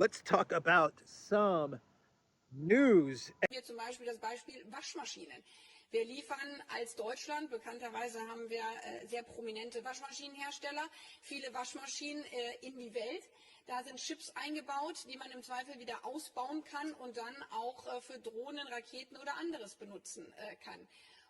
Let's talk about some news. Hier zum Beispiel das Beispiel Waschmaschinen. Wir liefern als Deutschland, bekannterweise haben wir sehr prominente Waschmaschinenhersteller, viele Waschmaschinen in die Welt. Da sind Chips eingebaut, die man im Zweifel wieder ausbauen kann und dann auch für Drohnen, Raketen oder anderes benutzen kann.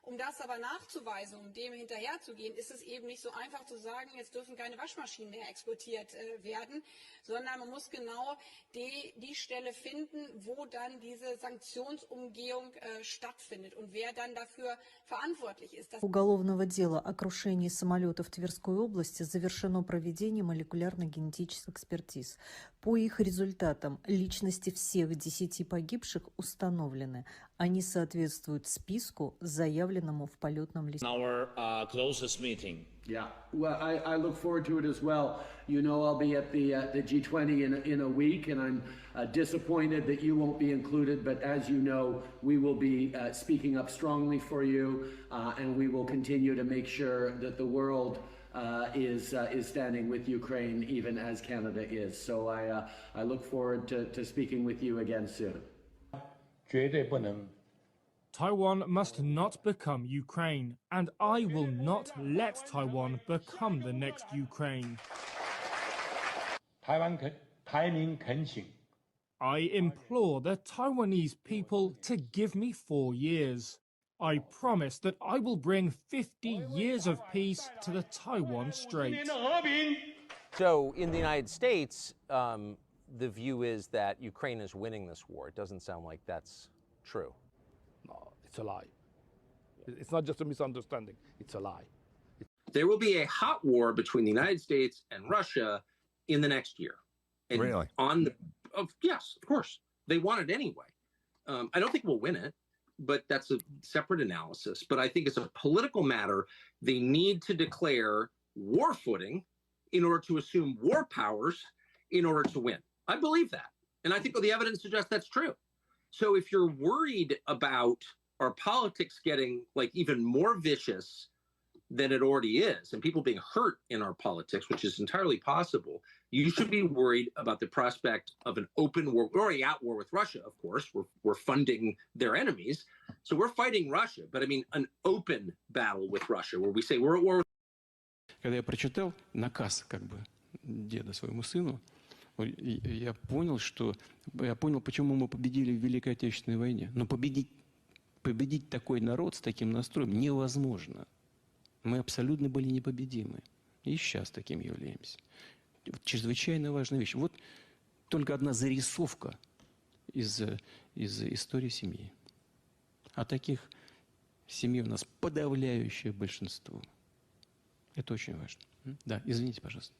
Um das aber nachzuweisen, um dem hinterherzugehen, ist es eben nicht so einfach zu sagen, jetzt dürfen keine Waschmaschinen mehr exportiert werden, sondern man muss genau die Stelle finden, wo dann diese Sanktionsumgehung stattfindet und wer dann dafür verantwortlich ist. Уголовного дела о крушении самолета в Тверской области завершено проведение молекулярно-генетических экспертиз. По их результатам личности всех 10 погибших установлены. Они соответствуют списку, заявленному в полетном листе. Our closest meeting. Yeah, well, I look forward to it as well. You know, I'll be at the G20 in a week, and I'm disappointed that you won't be included. But as you know, we will be speaking up strongly for you, and we will continue to make sure that the world is standing with Ukraine, even as Canada is. So I look forward to speaking with you again soon. Taiwan must not become Ukraine, and I will not let Taiwan become the next Ukraine. I implore the Taiwanese people to give me 4 years. I promise that I will bring 50 years of peace to the Taiwan Strait. So in the United States, the view is that Ukraine is winning this war. It doesn't sound like that's true. No, it's a lie. It's not just a misunderstanding. It's a lie. There will be a hot war between the United States and Russia in the next year. And really? Yes, of course. They want it anyway. I don't think we'll win it, but that's a separate analysis. But I think as a political matter, they need to declare war footing in order to assume war powers in order to win. I believe that. And I think the evidence suggests that's true. So if you're worried about our politics getting like even more vicious than it already is, and people being hurt in our politics, which is entirely possible, you should be worried about the prospect of an open war. We're already at war with Russia, of course. We're funding their enemies. So we're fighting Russia. But I mean, an open battle with Russia, where we say we're at war with. Когда я прочитал наказ как бы деда своему сыну, я понял, почему мы победили в Великой Отечественной войне. Но победить такой народ с таким настроем невозможно. Мы абсолютно были непобедимы. И сейчас таким являемся. Чрезвычайно важная вещь. Вот только одна зарисовка из истории семьи. А таких семей у нас подавляющее большинство. Это очень важно. Да, извините, пожалуйста.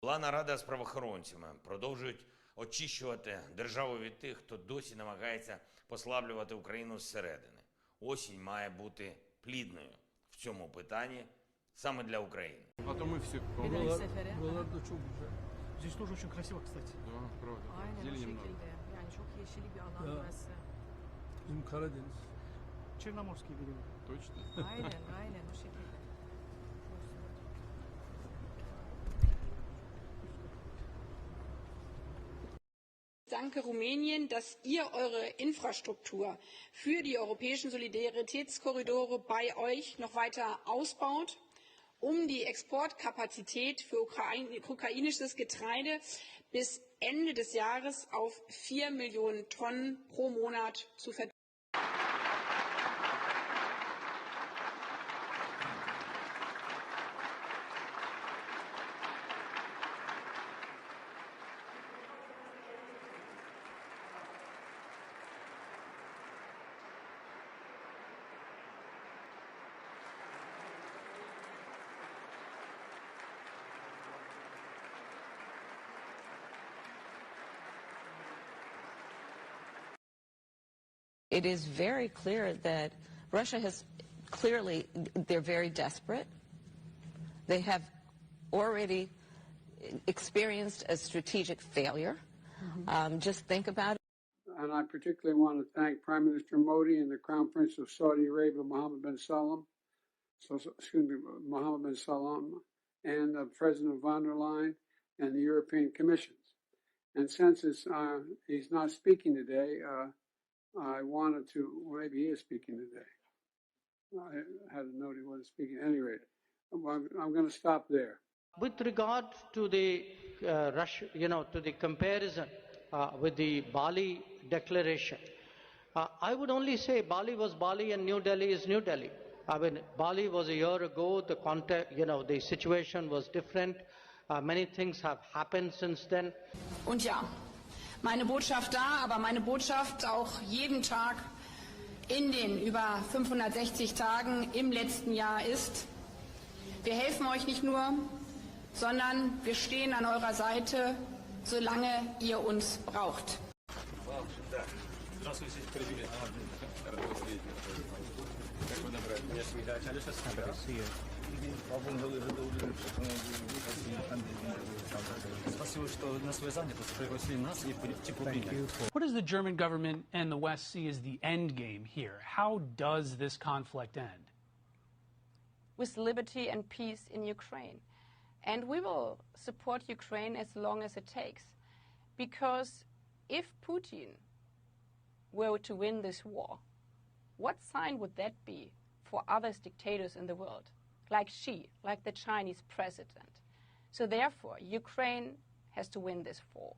Була нарада з правоохоронцями. Продовжують очищувати державу від тих, хто досі намагається послаблювати Україну зсередини. Осінь має бути плідною в цьому питанні саме для України. А то мы все. Buralarda çok güzel. Здесь тоже очень красиво, кстати. Да, правда. Aynen o şekilde. Yani çok yeşilli bir alan burası. Bizim Karadeniz. Çernomorski gibi. Точно? Aynen o şekilde. Danke Rumänien, dass ihr eure Infrastruktur für die europäischen Solidaritätskorridore bei euch noch weiter ausbaut, um die Exportkapazität für ukrainisches Getreide bis Ende des Jahres auf 4 Millionen Tonnen pro Monat zu verdoppeln. It is very clear that Russia has clearly, they're very desperate. They have already experienced a strategic failure. Just think about it. And I particularly want to thank Prime Minister Modi and the Crown Prince of Saudi Arabia, Mohammed bin Salman, and President von der Leyen and the European Commission. And since he's not speaking today, I wanted to, or maybe he is speaking today. I had a note he wasn't speaking. At any rate, I'm going to stop there. With regard to the Russia, to the comparison with the Bali Declaration, I would only say Bali was Bali and New Delhi is New Delhi. I mean, Bali was a year ago. The context, the situation was different. Many things have happened since then. Und ja, meine Botschaft da, aber meine Botschaft auch jeden Tag in den über 560 Tagen im letzten Jahr ist: Wir helfen euch nicht nur, sondern wir stehen an eurer Seite, solange ihr uns braucht. What does the German government and the West see as the end game here? How does this conflict end? With liberty and peace in Ukraine. And we will support Ukraine as long as it takes. Because if Putin were to win this war, what sign would that be for other dictators in the world, like Xi, like the Chinese president? So therefore, Ukraine has to win this war.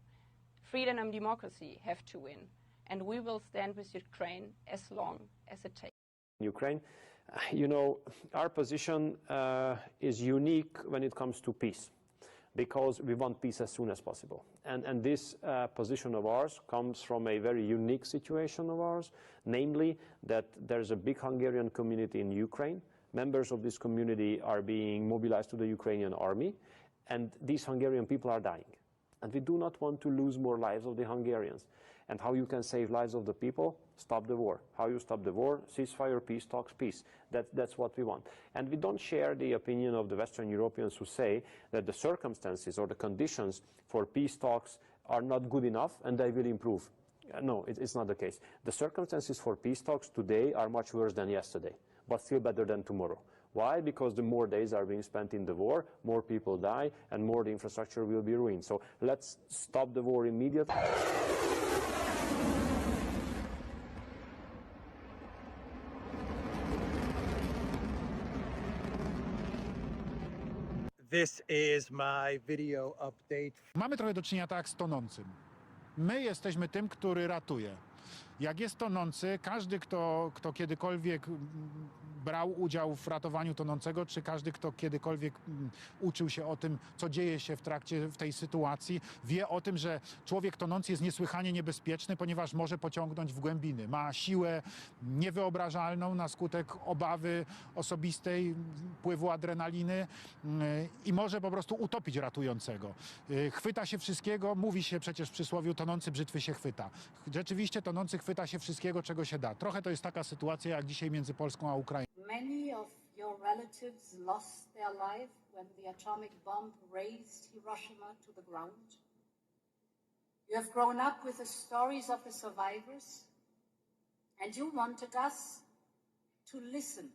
Freedom and democracy have to win. And we will stand with Ukraine as long as it takes. Ukraine, our position is unique when it comes to peace, because we want peace as soon as possible. And this position of ours comes from a very unique situation of ours, namely that there's a big Hungarian community in Ukraine. Members of this community are being mobilized to the Ukrainian army, and these Hungarian people are dying. And we do not want to lose more lives of the Hungarians. And how you can save lives of the people? Stop the war. How you stop the war? Ceasefire, peace talks, peace. That's what we want. And we don't share the opinion of the Western Europeans who say that the circumstances or the conditions for peace talks are not good enough and they will improve. No, it's not the case. The circumstances for peace talks today are much worse than yesterday, but still better than tomorrow. Why? Because the more days are being spent in the war, more people die, and more the infrastructure will be ruined. So let's stop the war immediately. This is my video update. Mamy trochę do czynienia tak z tonącym. My jesteśmy tym, który ratuje. Jak jest tonący, każdy, kto kiedykolwiek brał udział w ratowaniu tonącego, czy każdy, kto kiedykolwiek uczył się o tym, co dzieje się w tej sytuacji, wie o tym, że człowiek tonący jest niesłychanie niebezpieczny, ponieważ może pociągnąć w głębiny. Ma siłę niewyobrażalną na skutek obawy osobistej, wpływu adrenaliny i może po prostu utopić ratującego. Chwyta się wszystkiego, mówi się przecież w przysłowiu: tonący brzytwy się chwyta. Rzeczywiście tonący chwyta się wszystkiego, czego się da. Trochę to jest taka sytuacja jak dzisiaj między Polską a Ukrainą. Many of your relatives lost their life when the atomic bomb razed Hiroshima to the ground. You have grown up with the stories of the survivors, and you wanted us to listen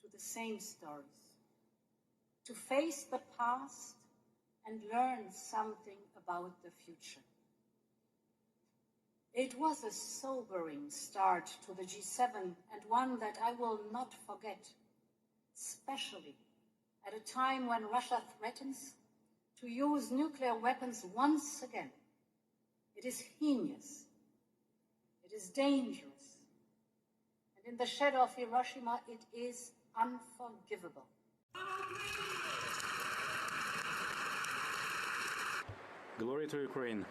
to the same stories, to face the past and learn something about the future. It was a sobering start to the G7 and one that I will not forget, especially at a time when Russia threatens to use nuclear weapons once again. It is heinous, it is dangerous, and in the shadow of Hiroshima, it is unforgivable. Glory to Ukraine.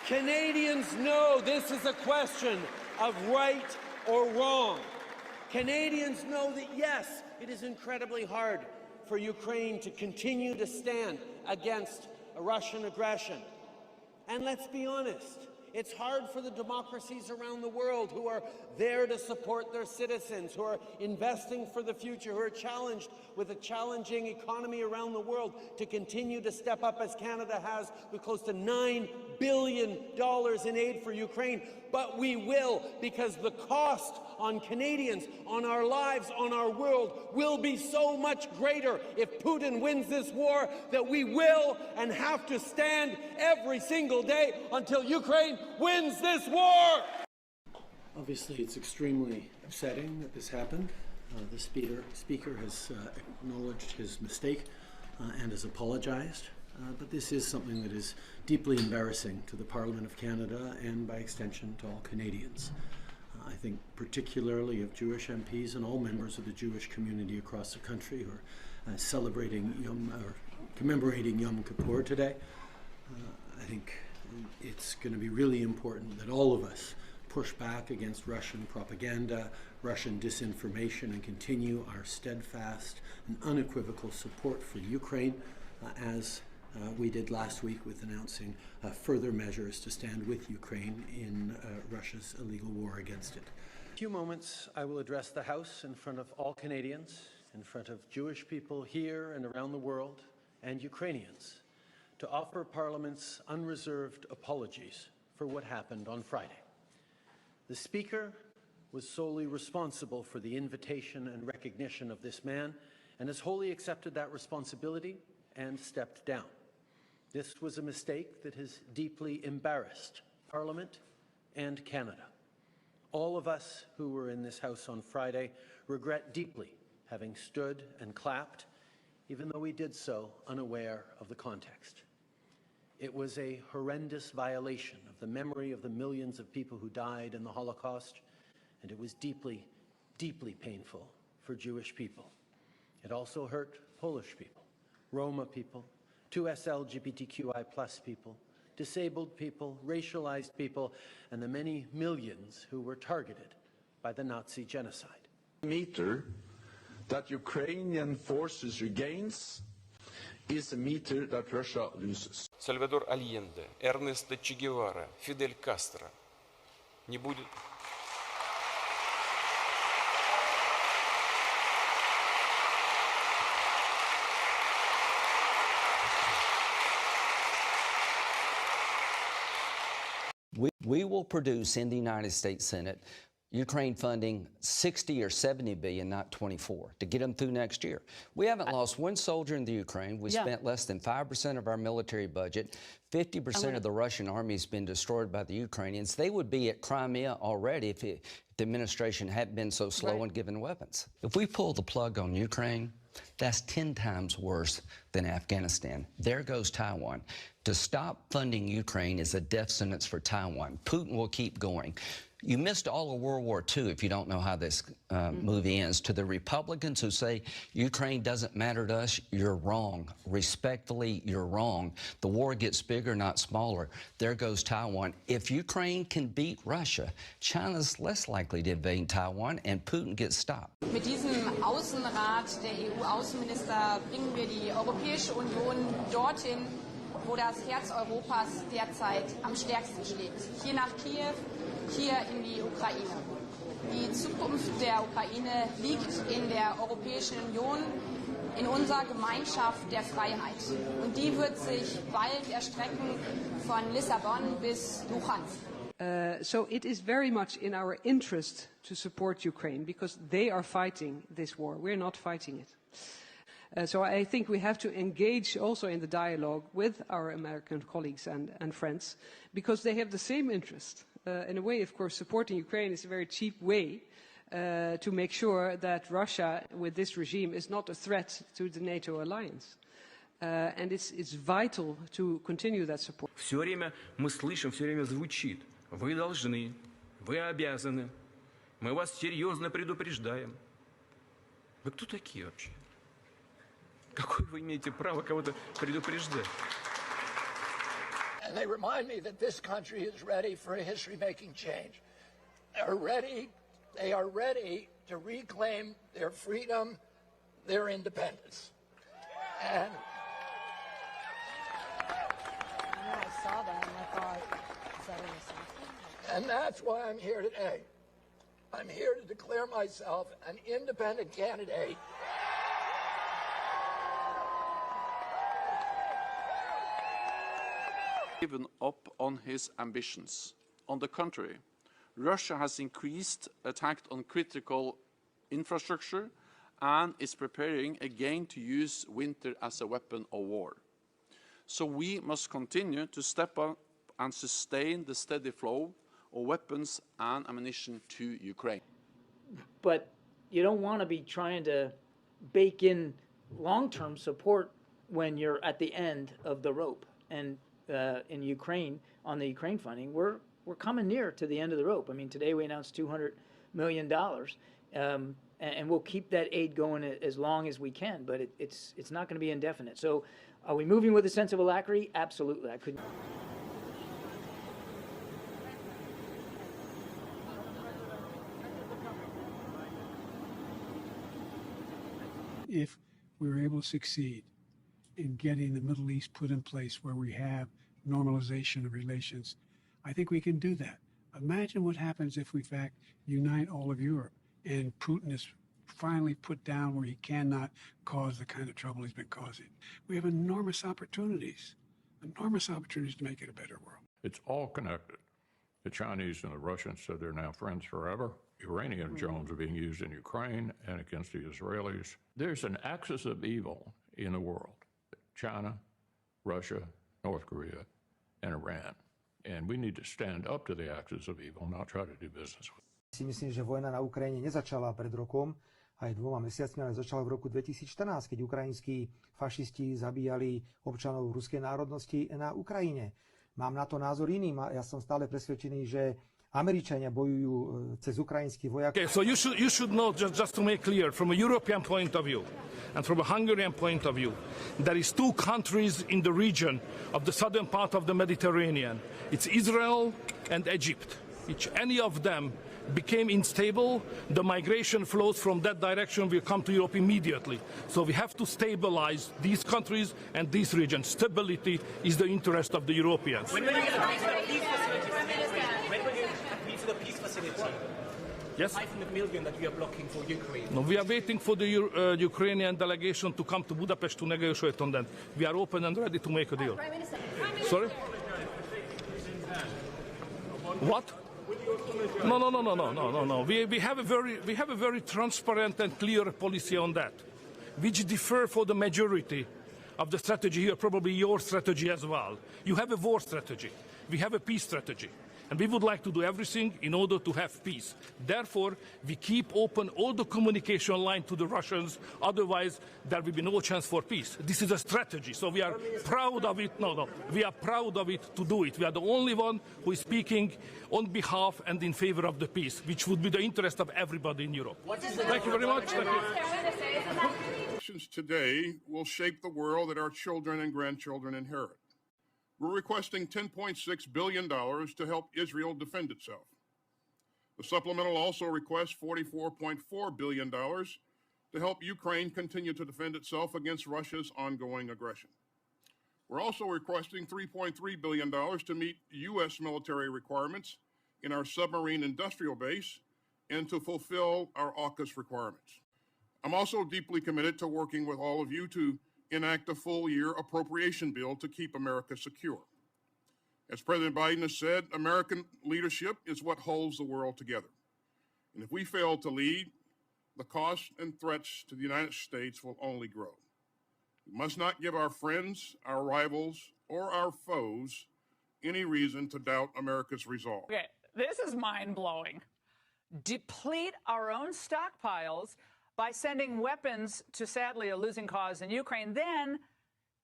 Canadians know this is a question of right or wrong. Canadians know that, yes, it is incredibly hard for Ukraine to continue to stand against Russian aggression. And let's be honest, it's hard for the democracies around the world who are there to support their citizens, who are investing for the future, who are challenged with a challenging economy around the world, to continue to step up as Canada has with close to $9 billion in aid for Ukraine. But we will, because the cost on Canadians, on our lives, on our world will be so much greater if Putin wins this war, that we will and have to stand every single day until Ukraine wins this war. Obviously, it's extremely upsetting that this happened. The speaker has acknowledged his mistake and has apologized. But this is something that is deeply embarrassing to the Parliament of Canada and, by extension, to all Canadians. I think particularly of Jewish MPs and all members of the Jewish community across the country who are commemorating Yom Kippur today. I think it's going to be really important that all of us push back against Russian propaganda, Russian disinformation, and continue our steadfast and unequivocal support for Ukraine, as we did last week with announcing further measures to stand with Ukraine in Russia's illegal war against it. In a few moments, I will address the House in front of all Canadians, in front of Jewish people here and around the world, and Ukrainians, to offer Parliament's unreserved apologies for what happened on Friday. The Speaker was solely responsible for the invitation and recognition of this man, and has wholly accepted that responsibility and stepped down. This was a mistake that has deeply embarrassed Parliament and Canada. All of us who were in this House on Friday regret deeply having stood and clapped, even though we did so unaware of the context. It was a horrendous violation of the memory of the millions of people who died in the Holocaust, and it was deeply, deeply painful for Jewish people. It also hurt Polish people, Roma people, 2S LGBTQI+ people, disabled people, racialized people, and the many millions who were targeted by the Nazi genocide. Meter that Ukrainian forces regains is a meter that Russia loses. Сальвадор Альенде, Эрнесто Че Гевара, Фидель Кастро. Не будет... We will produce in the United States Senate Ukraine funding 60 or 70 billion, not 24, to get them through next year. We haven't lost one soldier in the Ukraine. We spent less than 5% of our military budget. 50% of the Russian army has been destroyed by the Ukrainians. They would be at Crimea already if the administration hadn't been so slow in giving weapons. If we pull the plug on Ukraine, that's 10 times worse than Afghanistan. There goes Taiwan. To stop funding Ukraine is a death sentence for Taiwan. Putin will keep going. You missed all of World War II if you don't know how this movie ends. To the Republicans who say Ukraine doesn't matter to us, you're wrong. Respectfully, you're wrong. The war gets bigger, not smaller. There goes Taiwan. If Ukraine can beat Russia, China's less likely to invade Taiwan, and Putin gets stopped. Mit diesem Außenrat der EU-Außenminister bringen wir die Europäische Union dorthin, wo das Herz Europas derzeit am stärksten schlägt. Hier nach Kiew, hier in die Ukraine. Die Zukunft der Ukraine liegt in der Europäischen Union, in unserer Gemeinschaft der Freiheit. Und die wird sich bald erstrecken von Lissabon bis Luhansk. So it is very much in our interest to support Ukraine because they are fighting this war. We're not fighting it. So I think we have to engage also in the dialogue with our American colleagues and friends because they have the same interest. In a way, of course, supporting Ukraine is a very cheap way to make sure that Russia, with this regime, is not a threat to the NATO alliance. And it's vital to continue that support. Все время мы слышим, все время звучит. Вы должны, вы обязаны. Мы вас серьезно предупреждаем. Вы кто такие вообще? Какое вы имеете право кого-то предупреждать? And they remind me that this country is ready for a history-making change. They are ready to reclaim their freedom, their independence. And I saw that and I thought, is that in And that's why I'm here today. I'm here to declare myself an independent candidate. Given up on his ambitions. On the contrary, Russia has increased attack on critical infrastructure and is preparing again to use winter as a weapon of war. So we must continue to step up and sustain the steady flow of weapons and ammunition to Ukraine. But you don't want to be trying to bake in long-term support when you're at the end of the rope. And in Ukraine, on the Ukraine funding, we're coming near to the end of the rope. I mean, today we announced $200 million, and we'll keep that aid going as long as we can. But it's not going to be indefinite. So, are we moving with a sense of alacrity? Absolutely. I couldn't. If we were able to succeed in getting the Middle East put in place where we have normalization of relations, I think we can do that. Imagine what happens if we, in fact, unite all of Europe and Putin is finally put down where he cannot cause the kind of trouble he's been causing. We have enormous opportunities to make it a better world. It's all connected. The Chinese and the Russians said they're now friends forever. Uranium drones are being used in Ukraine and against the Israelis. There's an axis of evil in the world. China, Russia, North Korea, and Iran. And we need to stand up to the axis of evil, not try to do business with it. Si myslím, že vojna na Ukrajine nezačala pred rokom, aj 2 mesiacmi, ale začala v roku 2014, keď ukrajinskí fašisti zabíjali občanov ruskej národnosti na Ukrajine. Mám na to názor iný, ja som stále presvedčený, že Američania bojujú cez ukrajinských vojakov. Okay, so you should know, just to make clear, from a European point of view and from a Hungarian point of view, there is 2 countries in the region of the southern part of the Mediterranean. It's Israel and Egypt. If any of them became unstable, the migration flows from that direction will come to Europe immediately. So we have to stabilize these countries and these regions. Stability is the interest of the Europeans. When will you get a peace facility? Yes? 500 million that we are blocking for Ukraine. No, we are waiting for the Ukrainian delegation to come to Budapest to negotiate on that. We are open and ready to make a deal. Sorry? What? No. We have a very transparent and clear policy on that, which differ for the majority of the strategy here, probably your strategy as well. You have a war strategy. We have a peace strategy. And we would like to do everything in order to have peace. Therefore, we keep open all the communication line to the Russians. Otherwise, there will be no chance for peace. This is a strategy. So we are proud of it. We are proud of it to do it. We are the only one who is speaking on behalf and in favor of the peace, which would be the interest of everybody in Europe. Thank you very much. Elections today will shape the world that our children and grandchildren inherit. We're requesting $10.6 billion to help Israel defend itself. The supplemental also requests $44.4 billion to help Ukraine continue to defend itself against Russia's ongoing aggression. We're also requesting $3.3 billion to meet U.S. military requirements in our submarine industrial base and to fulfill our AUKUS requirements. I'm also deeply committed to working with all of you to enact a full-year appropriation bill to keep America secure. As President Biden has said, American leadership is what holds the world together. And if we fail to lead, the costs and threats to the United States will only grow. We must not give our friends, our rivals, or our foes any reason to doubt America's resolve. Okay, this is mind-blowing. Deplete our own stockpiles by sending weapons to, sadly, a losing cause in Ukraine, then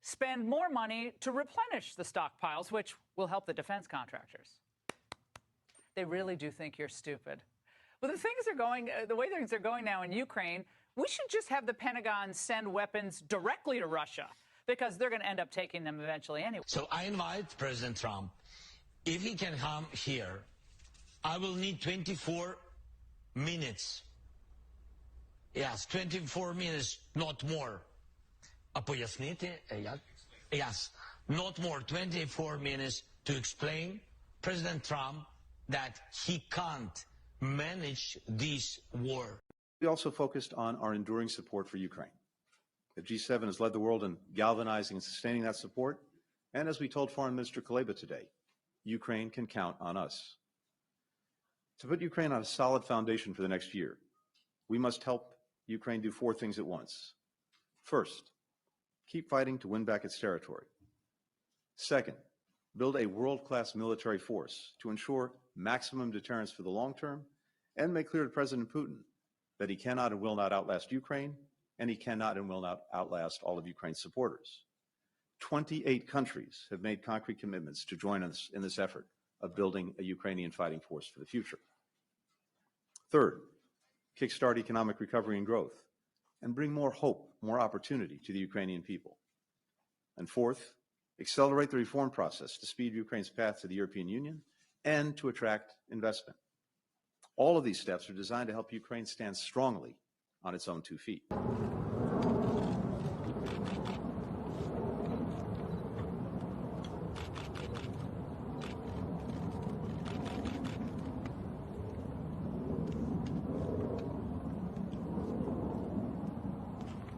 spend more money to replenish the stockpiles, which will help the defense contractors. They really do think you're stupid. Well, the way things are going now in Ukraine, we should just have the Pentagon send weapons directly to Russia. because they're going to end up taking them eventually anyway. So I invite President Trump, if he can come here, I will need 24 minutes. Yes, 24 minutes, not more. А пояснити, yes, not more, 24 minutes to explain President Trump that he can't manage this war. We also focused on our enduring support for Ukraine. The G7 has led the world in galvanizing and sustaining that support, and as we told Foreign Minister Kuleba today, Ukraine can count on us. To put Ukraine on a solid foundation for the next year, we must help Ukraine do 4 things at once. First, keep fighting to win back its territory. Second, build a world-class military force to ensure maximum deterrence for the long term and make clear to President Putin that he cannot and will not outlast Ukraine, and he cannot and will not outlast all of Ukraine's supporters. 28 countries have made concrete commitments to join us in this effort of building a Ukrainian fighting force for the future. Third, kickstart economic recovery and growth and bring more hope, more opportunity to the Ukrainian people. And fourth, accelerate the reform process to speed Ukraine's path to the European Union and to attract investment. All of these steps are designed to help Ukraine stand strongly on its own 2 feet.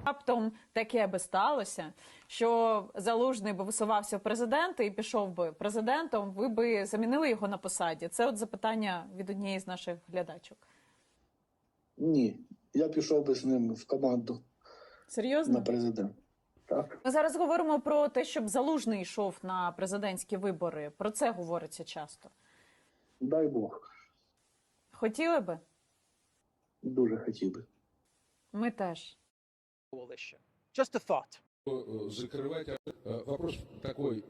Раптом таке би сталося, що Залужний би висувався в президенти і пішов би президентом, ви би замінили його на посаді? Це от запитання від однієї з наших глядачок. Ні, я пішов би з ним в команду. Серйозно? На президент. Так. Ми зараз говоримо про те, щоб Залужний йшов на президентські вибори. Про це говориться часто. Дай Бог. Хотіли би? Дуже хотів би. Ми теж. Just a thought. Закрывать. Вопрос такой.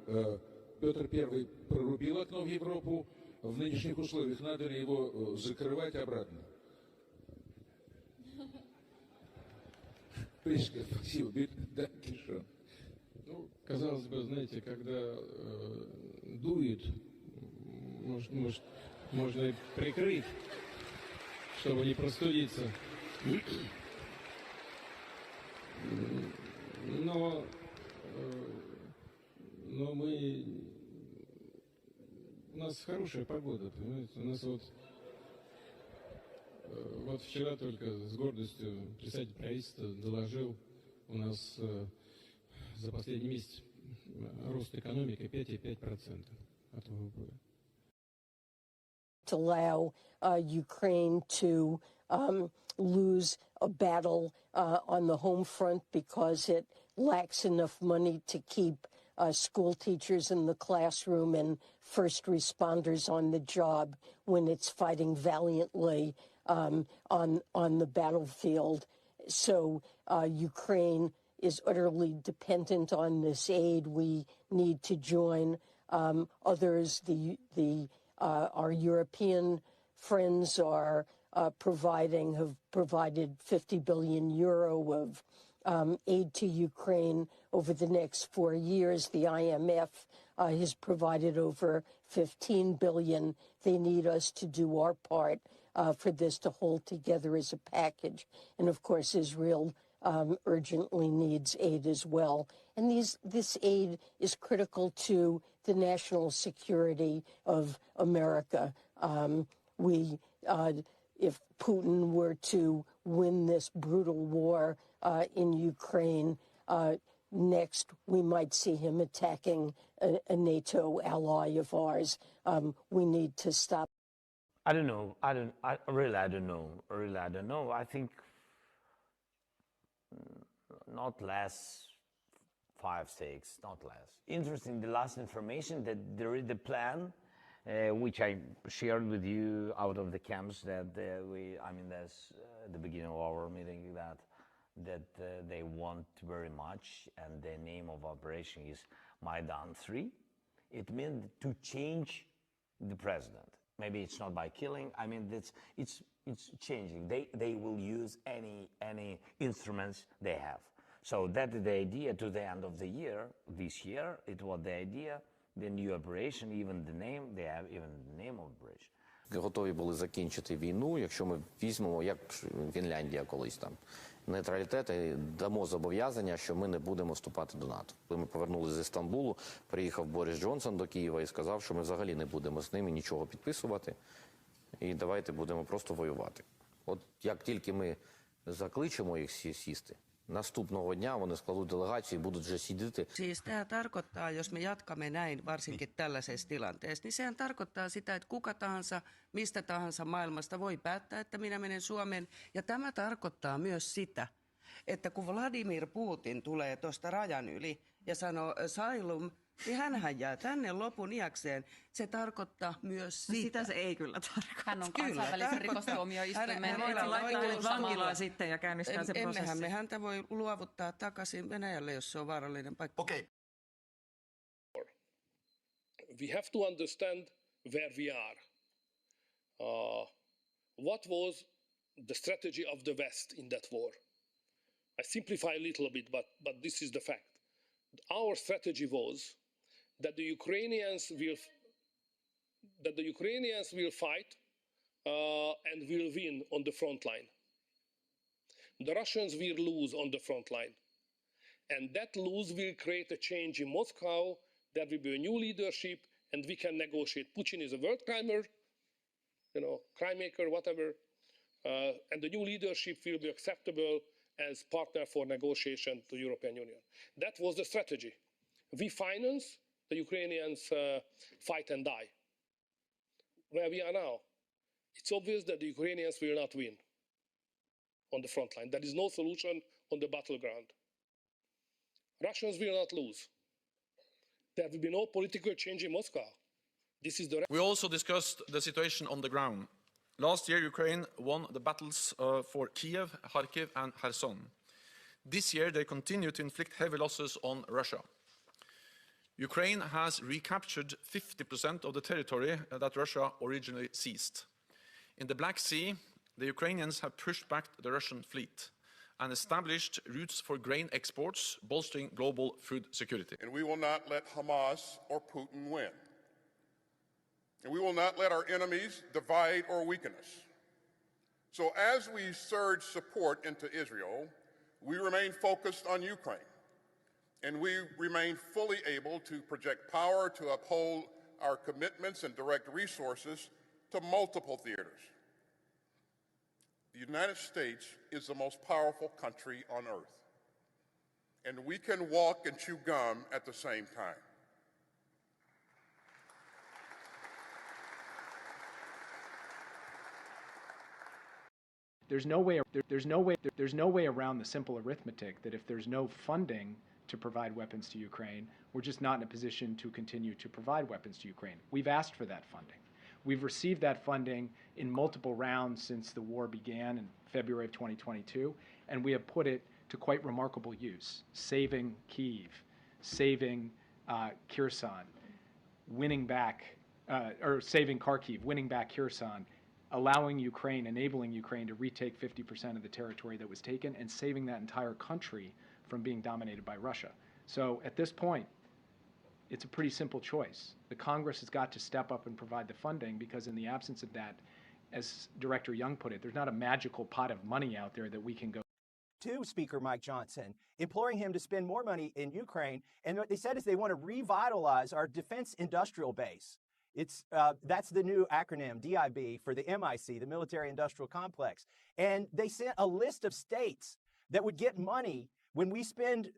Петр I прорубил окно в Европу. В нынешних условиях надо ли его закрывать обратно? Спасибо. Да, Киша. Ну, казалось бы, знаете, когда дует, может, можно и прикрыть, чтобы не простудиться. Но у нас хорошая погода, понимаете? У нас вот вчера только с гордостью представитель правительства доложил, у нас за последний месяц рост экономики 5,5% от ВВП. To allow Ukraine to lose a battle on the home front because it lacks enough money to keep school teachers in the classroom and first responders on the job when it's fighting valiantly on the battlefield. So Ukraine is utterly dependent on this aid. We need to join others. Our European friends are have provided 50 billion euro of aid to Ukraine over the next 4 years. The IMF has provided over 15 billion. They need us to do our part for this to hold together as a package. And of course, Israel urgently needs aid as well. And this aid is critical to the national security of America. If Putin were to win this brutal war in Ukraine, next we might see him attacking a NATO ally of ours. We need to stop. I don't know. I don't know. I think not less 5, 6, not less. Interesting, the last information that there is the plan, which I shared with you out of the camps that that's at the beginning of our meeting that they want very much, and the name of operation is Maidan 3. It means to change the president. Maybe it's not by killing. I mean, it's changing. They will use any instruments they have. So that is the idea to the end of the year. This year, it was the idea, the new operation, even the name, they have even the name of operation. Готові були закінчити війну, якщо ми візьмемо, як Фінляндія колись там, нейтралітет і дамо зобов'язання, що ми не будемо вступати до НАТО. Коли ми повернулися з Стамбулу, приїхав Борис Джонсон до Києва і сказав, що ми взагалі не будемо з ними нічого підписувати і давайте будемо просто воювати. От як tільки ми закличемо їх сісти, наступного дня вони складуть делегацію і будуть вже сидіти. Siis tämä tarkoittaa, jos me jatkamme näin, varsinkin tällaisessa tilanteessa, niin sehän tarkoittaa sitä, että kuka tahansa, mistä tahansa maailmasta voi päättää, että minä menen Suomeen. Ja tämä tarkoittaa myös sitä, että kun Vladimir Putin tulee tuosta rajan yli ja sanoo asylum, niin hänhän jää tänne lopun iäkseen. Se tarkoittaa myös sitä. Sitä se ei kyllä tarkoita. Hän on kansainvälisen rikostuomioistuimen. Hän voidaan laittaa vankilaan sitten ja käynnistää se prosessi. Emmehän me häntä voi luovuttaa takaisin Venäjälle, jos se on vaarallinen paikka. Okay. We have to understand where we are. What was the strategy of the West in that war? I simplify a little bit, but this is the fact. Our strategy was that the Ukrainians will fight and will win on the front line. The Russians will lose on the front line. And that lose will create a change in Moscow. There will be a new leadership and we can negotiate. Putin is a world crimer, crime maker, whatever. And the new leadership will be acceptable as partner for negotiation to European Union. That was the strategy. We finance, the Ukrainians fight and die. Where we are now, it's obvious that the Ukrainians will not win on the front line. There is no solution on the battleground. Russians will not lose. There will be no political change in Moscow. This is the. We also discussed the situation on the ground. Last year, Ukraine won the battles for Kiev, Kharkiv, and Kherson. This year, they continue to inflict heavy losses on Russia. Ukraine has recaptured 50% of the territory that Russia originally seized. In the Black Sea, the Ukrainians have pushed back the Russian fleet and established routes for grain exports, bolstering global food security. And we will not let Hamas or Putin win. And we will not let our enemies divide or weaken us. So as we surge support into Israel, we remain focused on Ukraine. And we remain fully able to project power to uphold our commitments and direct resources to multiple theaters. The United States is the most powerful country on earth. And we can walk and chew gum at the same time. There's no way around the simple arithmetic that if there's no funding to provide weapons to Ukraine, we're just not in a position to continue to provide weapons to Ukraine. We've asked for that funding. We've received that funding in multiple rounds since the war began in February of 2022, and we have put it to quite remarkable use, saving Kyiv, saving Kherson, winning back, or saving Kharkiv, winning back Kherson, allowing Ukraine, enabling Ukraine to retake 50% of the territory that was taken, and saving that entire country from being dominated by Russia. So at this point, it's a pretty simple choice. The Congress has got to step up and provide the funding, because in the absence of that, as Director Young put it, there's not a magical pot of money out there that we can go to Speaker Mike Johnson, imploring him to spend more money in Ukraine. And what they said is they want to revitalize our defense industrial base. That's the new acronym, DIB, for the MIC, the Military Industrial Complex. And they sent a list of states that would get money when we spend,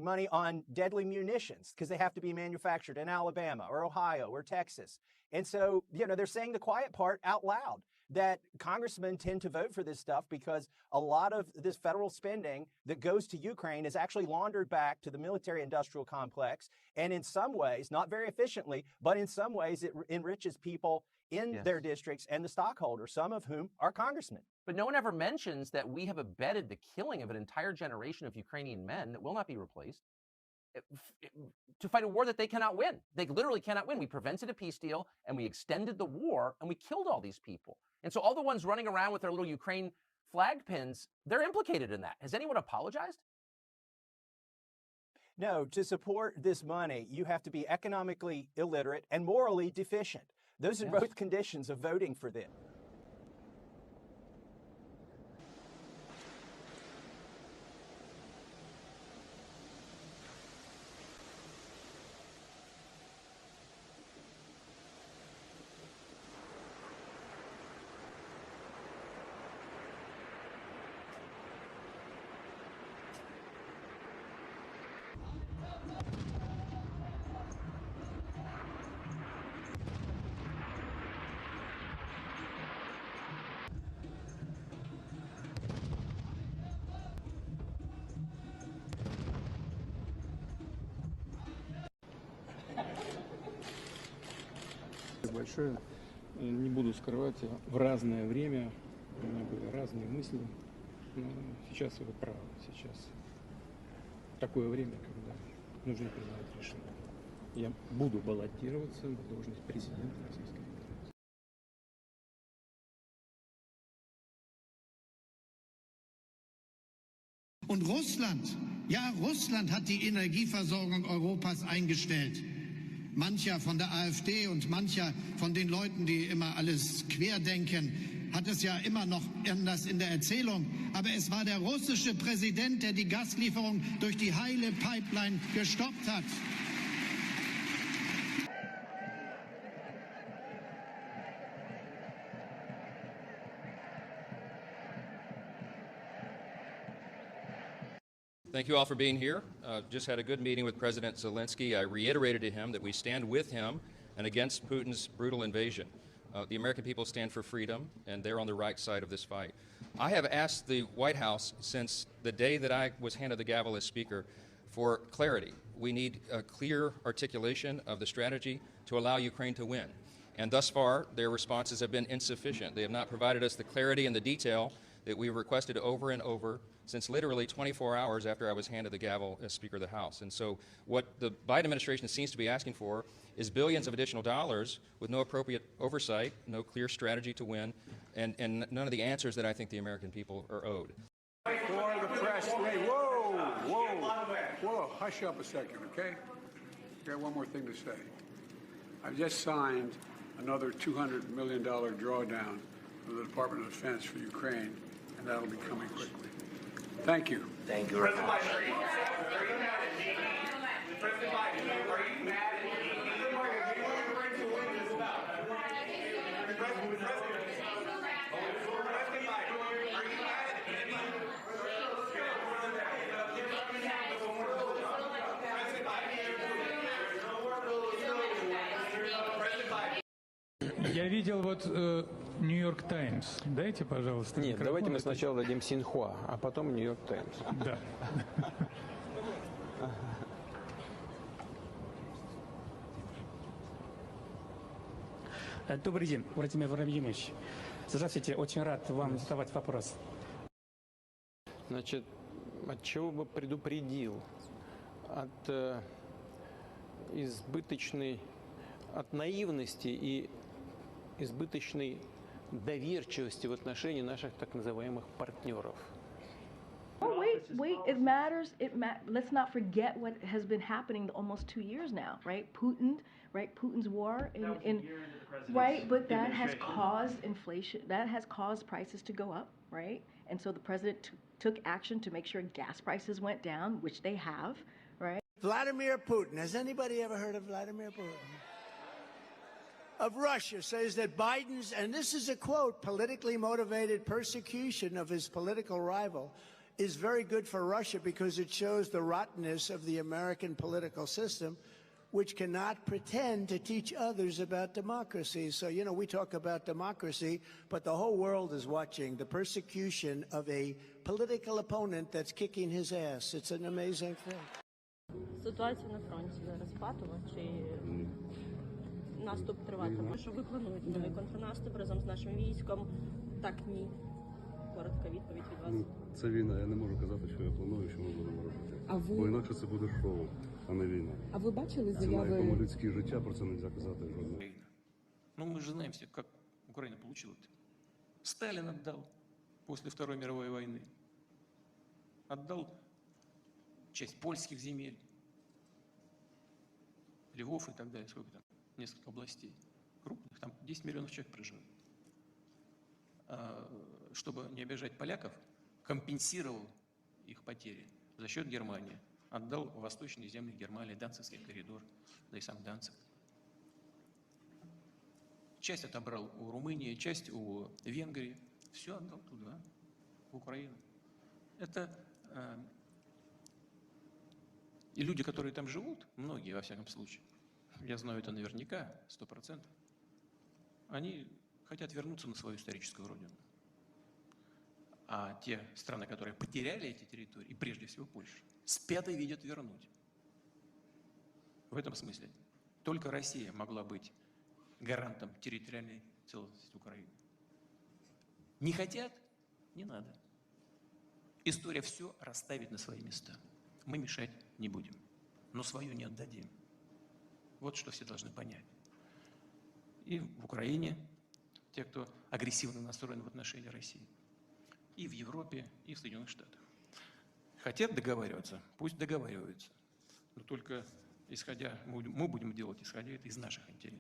money on deadly munitions, because they have to be manufactured in Alabama or Ohio or Texas. And so, they're saying the quiet part out loud, that congressmen tend to vote for this stuff because a lot of this federal spending that goes to Ukraine is actually laundered back to the military industrial complex. And in some ways, not very efficiently, but in some ways, it enriches people in their districts and the stockholders, some of whom are congressmen. But no one ever mentions that we have abetted the killing of an entire generation of Ukrainian men that will not be replaced to fight a war that they cannot win. They literally cannot win. We prevented a peace deal and we extended the war and we killed all these people. And so all the ones running around with their little Ukraine flag pins, they're implicated in that. Has anyone apologized? No, to support this money, you have to be economically illiterate and morally deficient. Those are both conditions of voting for this. Большое. Не буду скрывать, в разное время у меня были разные мысли, но сейчас вы правы, сейчас такое время, когда нужно принимать решение. Я буду баллотироваться на должность президента Российской Федерации. Und Russland, ja, Russland hat die Energieversorgung Europas eingestellt. Mancher von der AfD und mancher von den Leuten, die immer alles querdenken, hat es ja immer noch anders in der Erzählung. Aber es war der russische Präsident, der die Gaslieferung durch die heile Pipeline gestoppt hat. Thank you all for being here. Just had a good meeting with President Zelensky. I reiterated to him that we stand with him and against Putin's brutal invasion. The American people stand for freedom, and they're on the right side of this fight. I have asked the White House since the day that I was handed the gavel as Speaker for clarity. We need a clear articulation of the strategy to allow Ukraine to win. And thus far, their responses have been insufficient. They have not provided us the clarity and the detail that we've requested over and over since literally 24 hours after I was handed the gavel as Speaker of the House. And so what the Biden administration seems to be asking for is billions of additional dollars with no appropriate oversight, no clear strategy to win, and none of the answers that I think the American people are owed. For the press, hey, whoa, hush up a second, okay? I got one more thing to say. I've just signed another $200 million drawdown from the Department of Defense for Ukraine, and that'll be coming quickly. Thank you. Thank you. President Biden, are you mad at me? President Biden, are you mad at me? Я видел вот Нью-Йорк Таймс. Дайте, пожалуйста. Нет, давайте мы сначала дадим Синьхуа, а потом Нью-Йорк Таймс. Да. Добрый день, Владимир Владимирович. Здравствуйте, очень рад вам задавать вопрос. Значит, от чего бы предупредил? От избыточной, от наивности и избыточной доверчивости в отношении наших так называемых партнеров. Oh, wait, it matters. Let's not forget what has been happening almost 2 years now, right? Putin's war right, but that has caused inflation, that has caused prices to go up, right? And so the president took action to make sure gas prices went down, which they have, right? Vladimir Putin. Has anybody ever heard of Vladimir Putin? Of Russia says that Biden's, and this is a quote, politically motivated persecution of his political rival is very good for Russia because it shows the rottenness of the American political system, which cannot pretend to teach others about democracy. So, you know, we talk about democracy, but the whole world is watching the persecution of a political opponent that's kicking his ass. It's an amazing thing. Ситуацію на фронті зараз патова, чи наступ триватиме? Що ви плануєте? Новий контрнаступ разом з нашим військом? Так, ні. Коротка відповідь від вас. Це війна, я не можу казати, що я планую, що ми будемо робити. Бо інакше це буде шоу, а не війна. А ви бачили заяви? Це на якому людське життя, про це не можна казати жодного. Ну, мы же знаем все, как Украина получила это. Сталин отдал после Второй мировой войны. Отдал часть польских земель, Львов и так далее, сколько там, несколько областей крупных, там 10 миллионов человек проживает. Чтобы не обижать поляков, компенсировал их потери за счет Германии. Отдал восточные земли Германии, Данцигский коридор, да и сам Данциг. Часть отобрал у Румынии, часть у Венгрии. Все отдал туда, в Украину. Это и люди, которые там живут, многие, во всяком случае, я знаю это наверняка, 100%, они хотят вернуться на свою историческую родину. А те страны, которые потеряли эти территории, и прежде всего Польша, спят и видят вернуть. В этом смысле только Россия могла быть гарантом территориальной целостности Украины. Не хотят? Не надо. История все расставит на свои места. Мы мешать не будем, но свою не отдадим. Вот что все должны понять. И в Украине те, кто агрессивно настроен в отношении России, и в Европе, и в Соединенных Штатах. Хотят договариваться, пусть договариваются. Но только исходя, мы будем делать, исходя из наших интересов.